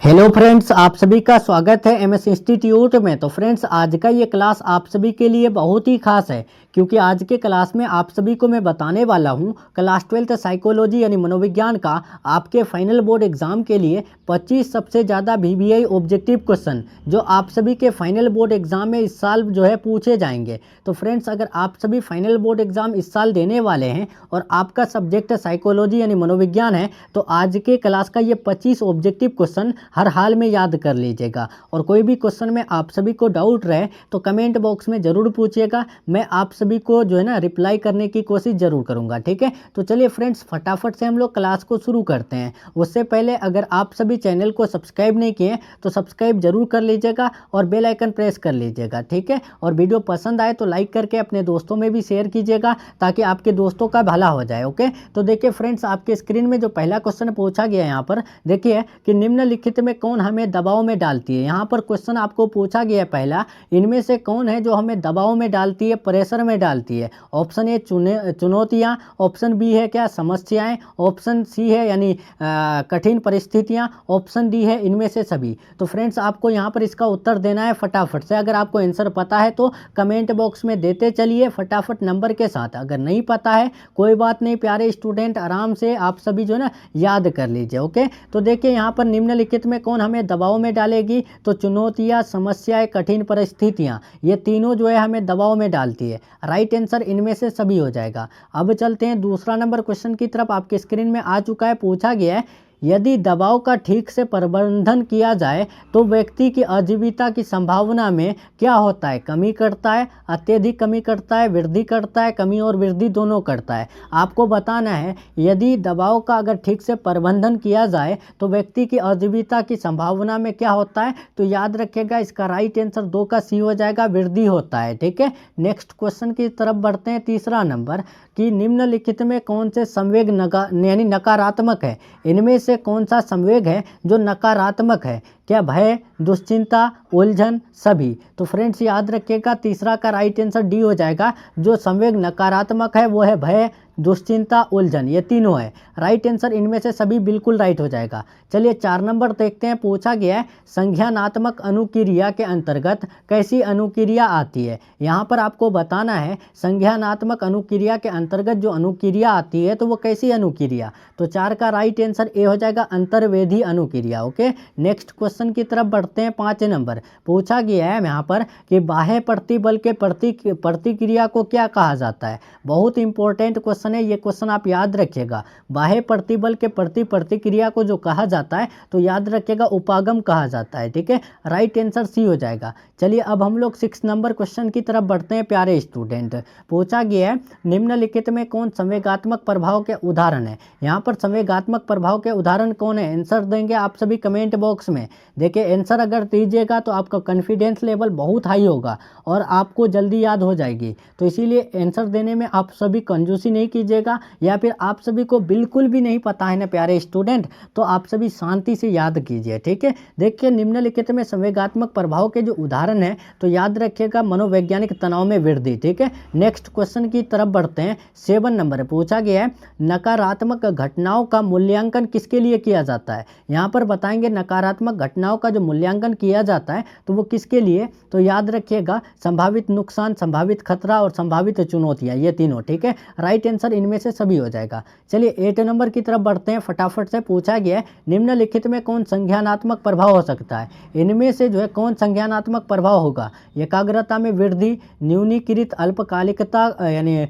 Hello friends, आप सभी का स्वागत है एमएस इंस्टीट्यूट में। तो फ्रेंड्स, आज का ये क्लास आप सभी के लिए बहुत ही खास है क्योंकि आज के क्लास में आप सभी को मैं बताने वाला हूँ क्लास 12th साइकोलॉजी यानी मनोविज्ञान का आपके फाइनल बोर्ड एग्जाम के लिए 25 सबसे ज़्यादा वीवीआई ऑब्जेक्टिव क्वेश्चन जो आप सभी के फाइनल बोर्ड एग्जाम में इस साल जो है पूछे जाएंगे। तो फ्रेंड्स, अगर आप सभी फाइनल बोर्ड एग्जाम इस साल देने वाले हैं और आपका सब्जेक्ट साइकोलॉजी यानी मनोविज्ञान है तो आज के क्लास का ये 25 ऑब्जेक्टिव क्वेश्चन हर हाल में याद कर लीजिएगा। और कोई भी क्वेश्चन में आप सभी को डाउट रहे तो कमेंट बॉक्स में ज़रूर पूछिएगा, मैं आप सभी को जो है ना रिप्लाई करने की कोशिश ज़रूर करूँगा। ठीक है, तो चलिए फ्रेंड्स, फटाफट से हम लोग क्लास को शुरू करते हैं। उससे पहले अगर आप सभी चैनल को सब्सक्राइब नहीं किए तो सब्सक्राइब जरूर कर लीजिएगा और बेल आइकन प्रेस कर लीजिएगा। ठीक है, और वीडियो पसंद आए तो लाइक करके अपने दोस्तों में भी शेयर कीजिएगा ताकि आपके दोस्तों का भला हो जाए। ओके, तो देखिए फ्रेंड्स, आपके स्क्रीन में जो पहला क्वेश्चन पूछा गया यहाँ पर देखिए कि निम्नलिखित में कौन हमें दबाव में डालती है। यहाँ पर क्वेश्चन आपको पूछा गया है पहला, इनमें से कौन है जो हमें दबाव में डालती है, प्रेशर में डालती है। ऑप्शन ए चुनौतियाँ, ऑप्शन बी है क्या समस्याएं, ऑप्शन सी है यानी कठिन परिस्थितियाँ, ऑप्शन डी है इनमें से सभी। तो फ्रेंड्स, आपको यहाँ पर इसका उत्तर देना है फटाफट से। अगर आपको आंसर पता है तो कमेंट बॉक्स में देते चलिए फटाफट नंबर के साथ। अगर नहीं पता है कोई बात नहीं प्यारे स्टूडेंट, आराम से आप सभी जो है ना याद कर लीजिए। ओके, तो देखिए यहाँ पर निम्नलिखित में कौन हमें दबाव में डालेगी, तो चुनौतियाँ, समस्याएं, कठिन परिस्थितियाँ, ये तीनों जो है हमें दबाव में डालती है। राइट आंसर इनमें से सभी हो जाएगा। अब चलते हैं दूसरा नंबर क्वेश्चन की तरफ। आपके स्क्रीन में आ चुका है, पूछा गया है यदि दबाव का ठीक से प्रबंधन किया जाए तो व्यक्ति की आजीविका की संभावना में क्या होता है, कमी करता है, अत्यधिक कमी करता है, वृद्धि करता है, कमी और वृद्धि दोनों करता है। आपको बताना है यदि दबाव का अगर ठीक से प्रबंधन किया जाए तो व्यक्ति की आजीविका की संभावना में क्या होता है, तो याद रखिएगा इसका राइट आंसर 2 का सी हो जाएगा, वृद्धि होता है। ठीक है, नेक्स्ट क्वेश्चन की तरफ बढ़ते हैं। तीसरा नंबर कि निम्नलिखित में कौन से संवेग यानी नकारात्मक है, इनमें से कौन सा संवेग है जो नकारात्मक है, क्या भय, दुश्चिंता, उलझन, सभी। तो फ्रेंड्स याद रखिएगा तीसरा का राइट आंसर डी हो जाएगा। जो संवेग नकारात्मक है वो है भय, दुश्चिंता, उलझन, ये तीनों है। राइट आंसर इनमें से सभी बिल्कुल राइट हो जाएगा। चलिए 4 नंबर देखते हैं, पूछा गया है संज्ञानात्मक अनुक्रिया के अंतर्गत कैसी अनुक्रिया आती है। यहाँ पर आपको बताना है संज्ञानात्मक अनुक्रिया के अंतर्गत जो अनुक्रिया आती है तो वो कैसी अनुक्रिया, तो 4 का राइट आंसर ए हो जाएगा, अंतर्वेधी अनुक्रिया। ओके, नेक्स्ट क्वेश्चन की तरफ बढ़ते हैं। 5 नंबर पूछा गया है यहाँ पर कि बाह्य प्रतिबल के प्रतिक्रिया को क्या कहा जाता है। बहुत इंपॉर्टेंट क्वेश्चन है ये, क्वेश्चन आप याद रखिएगा। बाह्य प्रतिबल के प्रतिक्रिया को जो कहा जाता है तो याद रखिएगा उपागम कहा जाता है। ठीक है, राइट आंसर सी हो जाएगा। चलिए अब हम लोग 6 नंबर क्वेश्चन की तरफ बढ़ते हैं प्यारे स्टूडेंट। पूछा गया है निम्नलिखित में कौन संवेगात्मक प्रभाव के उदाहरण है। यहाँ पर संवेगात्मक प्रभाव के उदाहरण कौन है, आंसर देंगे आप सभी कमेंट बॉक्स में। देखिए आंसर अगर दीजिएगा तो आपका कॉन्फिडेंस लेवल बहुत हाई होगा और आपको जल्दी याद हो जाएगी। तो इसीलिए आंसर देने में आप सभी कंजूसी नहीं कीजिएगा, या फिर आप सभी को बिल्कुल भी नहीं पता है ना प्यारे स्टूडेंट तो आप सभी शांति से याद कीजिए। ठीक है, देखिए निम्नलिखित में संवेगात्मक प्रभाव के जो उदाहरण है तो याद रखिएगा मनोवैज्ञानिक तनाव में वृद्धि। ठीक है, नेक्स्ट क्वेश्चन की तरफ बढ़ते हैं। 7 नंबर पूछा गया है नकारात्मक घटनाओं का मूल्यांकन किसके लिए किया जाता है। यहाँ पर बताएंगे नकारात्मक घटनाओं का जो मूल्यांकन किया जाता है तो वो किसके लिए, तो याद रखिएगा संभावित नुकसान, संभावित खतरा और संभावित चुनौतियाँ, ये तीनों। ठीक है, राइट आंसर इनमें से सभी हो जाएगा। चलिए 8 नंबर की तरफ बढ़ते हैं फटाफट से। पूछा गया है निम्नलिखित में कौन संज्ञानात्मक प्रभाव हो सकता है। इनमें से जो है कौन संज्ञानात्मक प्रभाव होगा, एकाग्रता में वृद्धि, न्यूनीकृत अल्पकालिकता यानी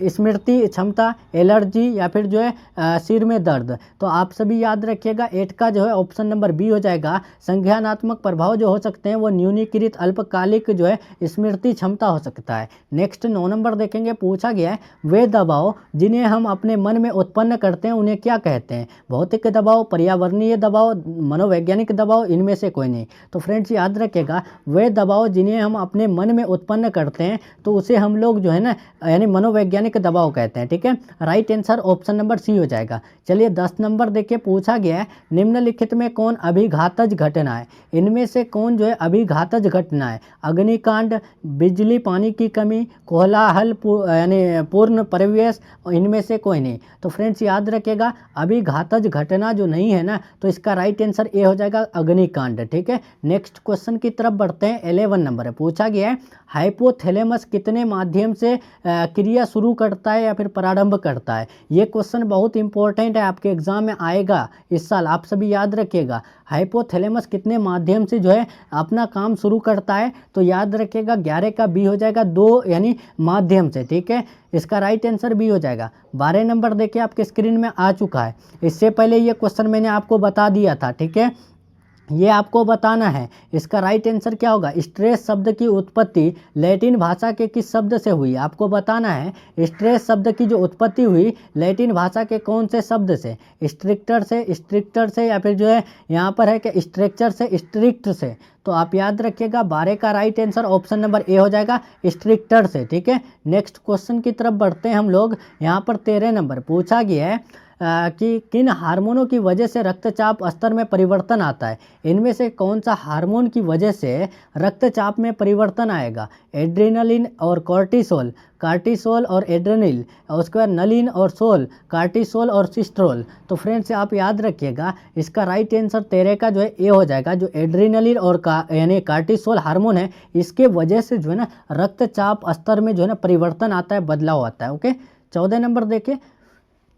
स्मृति क्षमता, एलर्जी, या फिर जो है सिर में दर्द। तो आप सभी याद रखिएगा 8 का जो है ऑप्शन नंबर बी हो जाएगा। संज्ञानात्मक प्रभाव जो हो सकते हैं वो न्यूनीकृत अल्पकालिक जो है स्मृति क्षमता हो सकता है। नेक्स्ट 9 नंबर देखेंगे। पूछा गया है वे दबाव जिन्हें हम अपने मन में उत्पन्न करते हैं उन्हें क्या कहते हैं। भौतिक दबाव, पर्यावरणीय दबाव, मनोवैज्ञानिक दबाव, इनमें से कोई नहीं। तो फ्रेंड्स याद रखिएगा वे दबाव जिन्हें हम अपने मन में उत्पन्न करते हैं तो उसे हम लोग जो है ना यानी मनोवैज्ञानिक दबाव कहते हैं। ठीक है, right answer option number C हो जाएगा। चलिए 10 नंबर देखिए। पूछा गया है निम्नलिखित में कौन अभिघातज घटना है। इनमें से कौन जो है अभिघातज घटना है? अग्निकांड, बिजली पानी की कमी, कोलाहल यानी पूर्ण परिवेश, इनमें से कोई नहीं। तो फ्रेंड्स याद रखिएगा अभिघातज घटना जो नहीं है ना, तो इसका राइट आंसर ए हो जाएगा अग्निकांड। ठीक है, नेक्स्ट क्वेश्चन की तरफ बढ़ते हैं। 11 नंबर है, पूछा गया है हाइपोथैलेमस कितने माध्यम से क्रिया शुरू करता है या फिर प्रारंभ करता है? ये क्वेश्चन बहुत इंपॉर्टेंट है, आपके एग्जाम में आएगा इस साल, आप सभी याद रखिएगा। हाइपोथैलेमस कितने माध्यम से जो है अपना काम शुरू करता है? तो याद रखिएगा 11 का बी हो जाएगा, 2 यानी माध्यम से। ठीक है, इसका राइट आंसर बी हो जाएगा। 12 नंबर देखिए आपके स्क्रीन में आ चुका है। इससे पहले ये क्वेश्चन मैंने आपको बता दिया था। ठीक है, ये आपको बताना है इसका राइट आंसर क्या होगा। स्ट्रेस शब्द की उत्पत्ति लैटिन भाषा के किस शब्द से हुई? आपको बताना है स्ट्रेस शब्द की जो उत्पत्ति हुई लैटिन भाषा के कौन से शब्द से? स्ट्रिक्टर से या फिर जो है यहाँ पर है कि स्ट्रक्चर से, स्ट्रिक्ट से। तो आप याद रखिएगा 12 का right answer option number A हो जाएगा, स्ट्रिक्टर से। ठीक है, नेक्स्ट क्वेश्चन की तरफ बढ़ते हैं हम लोग। यहाँ पर 13 नंबर पूछा गया है कि किन हार्मोनों की वजह से रक्तचाप स्तर में परिवर्तन आता है? इनमें से कौन सा हार्मोन की वजह से रक्तचाप में परिवर्तन आएगा? एड्रेनलिन और कॉर्टिसोल, कार्टिसोल और एड्रेनिल, और उसके बाद नलिन और सोल, कार्टिसोल और सिस्ट्रोल। तो फ्रेंड्स आप याद रखिएगा इसका राइट आंसर 13 का जो है ए हो जाएगा। जो एड्रेनलिन और यानी कार्टिसोल हार्मोन है, इसके वजह से जो है ना रक्तचाप स्तर में जो है ना परिवर्तन आता है, बदलाव आता है। ओके, 14 नंबर देखिए,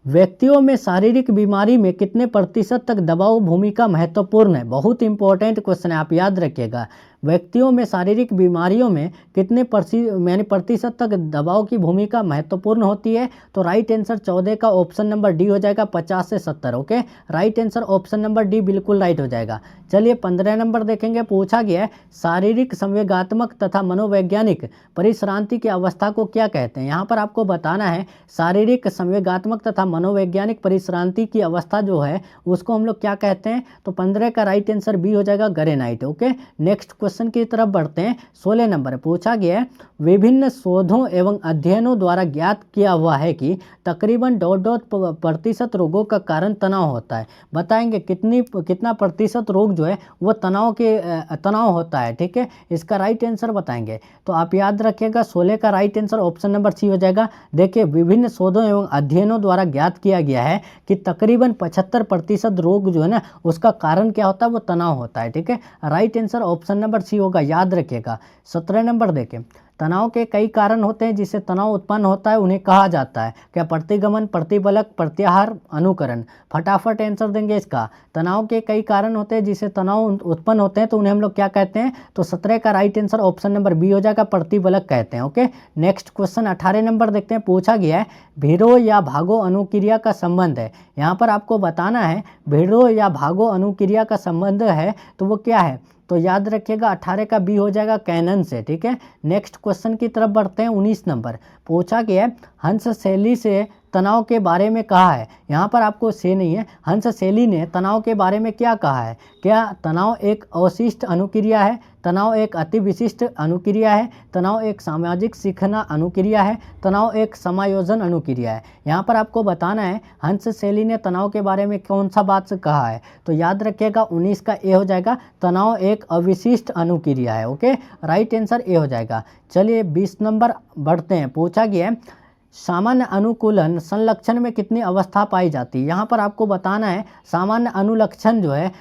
व्यक्तियों में शारीरिक बीमारी में कितने प्रतिशत तक दबाव भूमिका महत्वपूर्ण है? बहुत इंपॉर्टेंट क्वेश्चन है, आप याद रखिएगा। व्यक्तियों में शारीरिक बीमारियों में कितने प्रतिशत तक दबाव की भूमिका महत्वपूर्ण होती है? तो राइट आंसर 14 का ऑप्शन नंबर डी हो जाएगा, 50 से 70। Okay, right answer option number D बिल्कुल राइट हो जाएगा। चलिए 15 नंबर देखेंगे। पूछा गया है शारीरिक, संवेगात्मक तथा मनोवैज्ञानिक परिश्रांति की अवस्था को क्या कहते हैं? यहाँ पर आपको बताना है शारीरिक, संवेगात्मक तथा मनोवैज्ञानिक परिश्रांति की अवस्था जो है उसको हम लोग क्या कहते हैं? तो 15 का राइट आंसर बी हो जाएगा, ग्रेनाइट। ओके, नेक्स्ट क्वेश्चन की तरफ बढ़ते हैं। 16 नंबर पूछा गया है विभिन्न शोधों एवं अध्ययनों द्वारा ज्ञात किया हुआ है कि तकरीबन 2.5% रोगों का कारण तनाव होता है। बताएंगे कितना प्रतिशत रोग जो है वो तनाव होता है। ठीक है, इसका राइट आंसर बताएंगे। तो आप याद रखिएगा 16 का right answer option number C हो जाएगा। देखिए विभिन्न शोधों एवं अध्ययनों द्वारा ज्ञात किया गया है कि तकरीबन 75% रोग जो है ना उसका कारण क्या होता है? वो तनाव होता है। ठीक है, right answer option number C होगा, याद रखिएगा। 17 नंबर देखें, तनाव के कई कारण होते हैं जिससे तनाव उत्पन्न होता है, उन्हें कहा जाता है क्या? प्रतिगमन, प्रतिबलक, प्रत्याहार, अनुकरण। फटाफट आंसर देंगे इसका। तनाव के कई कारण होते हैं जिससे तनाव उत्पन्न होते हैं, तो उन्हें हम लोग क्या कहते हैं? तो 17 का right answer option number B हो जाएगा, प्रतिबलक कहते हैं। ओके, नेक्स्ट क्वेश्चन 18 नंबर देखते हैं। पूछा गया है भिड़ो या भागो अनुक्रिया का संबंध है। यहाँ पर आपको बताना है भिड़ो या भागो अनुक्रिया का संबंध है तो वो क्या है? तो याद रखिएगा 18 का बी हो जाएगा, कैनन से। ठीक है, नेक्स्ट क्वेश्चन की तरफ बढ़ते हैं। 19 नंबर पूछा गया है हंस शैली से तनाव के बारे में कहा है। यहाँ पर आपको से नहीं है, हंस शैली ने तनाव के बारे में क्या कहा है? क्या तनाव एक अवशिष्ट अनुक्रिया है? तनाव एक अति विशिष्ट अनुक्रिया है? तनाव एक सामाजिक सीखना अनुक्रिया है? तनाव एक समायोजन अनुक्रिया है? यहाँ पर आपको बताना है हंस शैली ने तनाव के बारे में कौन सा बात से कहा है? तो याद रखिएगा 19 का ए हो जाएगा, तनाव एक अविशिष्ट अनुक्रिया है। ओके, राइट आंसर ए हो जाएगा। चलिए 20 नंबर बढ़ते हैं। पूछा गया है सामान्य अनुकूलन संलक्षण में कितनी अवस्था पाई जाती है? यहाँ पर आपको बताना है सामान्य अनुलक्षण जो है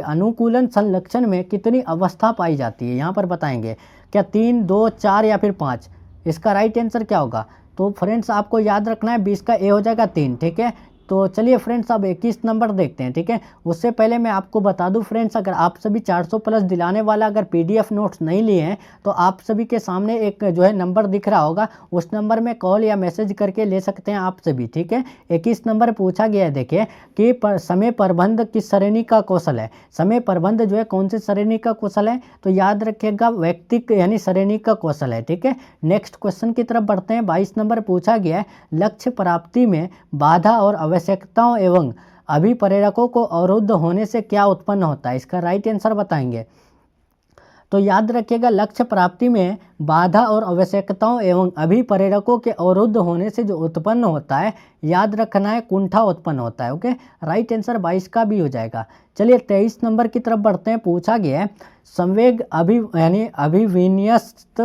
अनुकूलन संलक्षण में कितनी अवस्था पाई जाती है? यहाँ पर बताएंगे क्या 3, 2, 4 या फिर 5? इसका राइट आंसर क्या होगा? तो फ्रेंड्स आपको याद रखना है 20 का ए हो जाएगा, 3। ठीक है, तो चलिए फ्रेंड्स अब 21 नंबर देखते हैं। ठीक है, उससे पहले मैं आपको बता दूं फ्रेंड्स, अगर आप सभी 400 प्लस दिलाने वाला अगर पीडीएफ नोट्स नहीं लिए हैं तो आप सभी के सामने एक जो है नंबर दिख रहा होगा, उस नंबर में कॉल या मैसेज करके ले सकते हैं आप सभी। ठीक है, 21 नंबर पूछा गया है देखिए कि समय प्रबंध किस श्रेणी का कौशल है? समय प्रबंध जो है कौन सी श्रेणी का कौशल है? तो याद रखिएगा व्यक्तिक यानी श्रेणी का कौशल है। ठीक है, नेक्स्ट क्वेश्चन की तरफ बढ़ते हैं। 22 नंबर पूछा गया है लक्ष्य प्राप्ति में बाधा और आवश्यकताओं एवं अभिप्रेरकों को अवरुद्ध होने से क्या उत्पन्न होता है? इसका राइट आंसर बताएंगे। तो याद रखिएगा लक्ष्य प्राप्ति में बाधा और आवश्यकताओं एवं अभिप्रेरकों के अवरुद्ध होने से जो उत्पन्न होता है, याद रखना है, कुंठा उत्पन्न होता है। ओके, राइट आंसर 22 का भी हो जाएगा। चलिए 23 नंबर की तरफ बढ़ते हैं। पूछा गया है संवेग यानी अभिविन्यस्त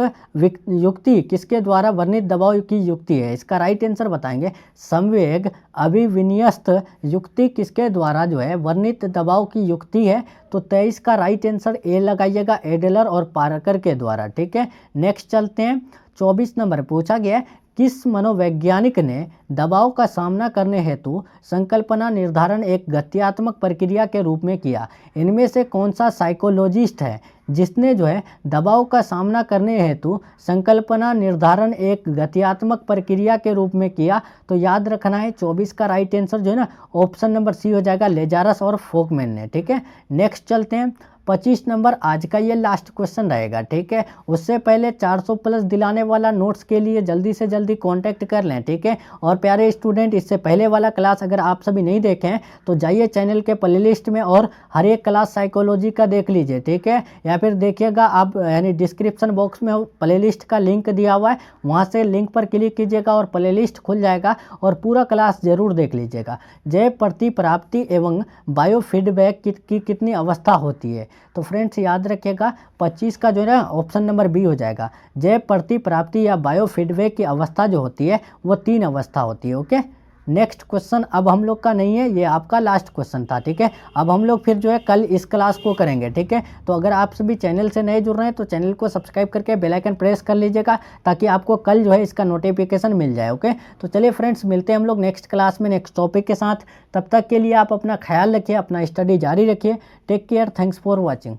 युक्ति किसके द्वारा वर्णित दबाव की युक्ति है। इसका राइट आंसर बताएंगे। संवेग अभिविन्यस्त युक्ति किसके द्वारा जो है वर्णित दबाव की युक्ति है। तो 23 का राइट आंसर ए लगाइएगा, एडलर और पार्कर के द्वारा। ठीक है, नेक्स्ट चलते हैं। 24 नंबर पूछा गया है किस मनोवैज्ञानिक ने दबाव का सामना करने हेतु संकल्पना निर्धारण एक गत्यात्मक प्रक्रिया के रूप में किया। इनमें से कौन सा साइकोलॉजिस्ट है जिसने जो है दबाव का सामना करने हेतु संकल्पना निर्धारण एक गत्यात्मक प्रक्रिया के रूप में किया। तो याद रखना है 24 का राइट आंसर जो है ना ऑप्शन नंबर सी हो जाएगा, लेजारस और फोकमैन ने। ठीक है, नेक्स्ट चलते हैं। 25 नंबर आज का ये लास्ट क्वेश्चन रहेगा। ठीक है, उससे पहले 400 प्लस दिलाने वाला नोट्स के लिए जल्दी से जल्दी कांटेक्ट कर लें। ठीक है, और प्यारे स्टूडेंट, इससे पहले वाला क्लास अगर आप सभी नहीं देखे हैं तो जाइए चैनल के प्लेलिस्ट में और हर एक क्लास साइकोलॉजी का देख लीजिए। ठीक है, या फिर देखिएगा आप यानी डिस्क्रिप्शन बॉक्स में प्लेलिस्ट का लिंक दिया हुआ है, वहाँ से लिंक पर क्लिक कीजिएगा और प्लेलिस्ट खुल जाएगा और पूरा क्लास जरूर देख लीजिएगा। जय प्रतिप्राप्ति एवं बायोफीडबैक की कितनी अवस्था होती है। तो फ्रेंड्स याद रखिएगा 25 का जो है ना ऑप्शन नंबर बी हो जाएगा। जय प्रतिप्राप्ति या बायोफीडबैक की अवस्था जो होती है वो 3 अवस्था होती है। ओके, नेक्स्ट क्वेश्चन अब हम लोग का नहीं है, ये आपका लास्ट क्वेश्चन था। ठीक है, अब हम लोग फिर जो है कल इस क्लास को करेंगे। ठीक है, तो अगर आप सभी चैनल से नए जुड़ रहे हैं तो चैनल को सब्सक्राइब करके बेल आइकन प्रेस कर लीजिएगा ताकि आपको कल जो है इसका नोटिफिकेशन मिल जाए। ओके, तो चलिए फ्रेंड्स, मिलते हैं हम लोग नेक्स्ट क्लास में नेक्स्ट टॉपिक के साथ। तब तक के लिए आप अपना ख्याल रखिए, अपना स्टडी जारी रखिए। Take care, thanks for watching.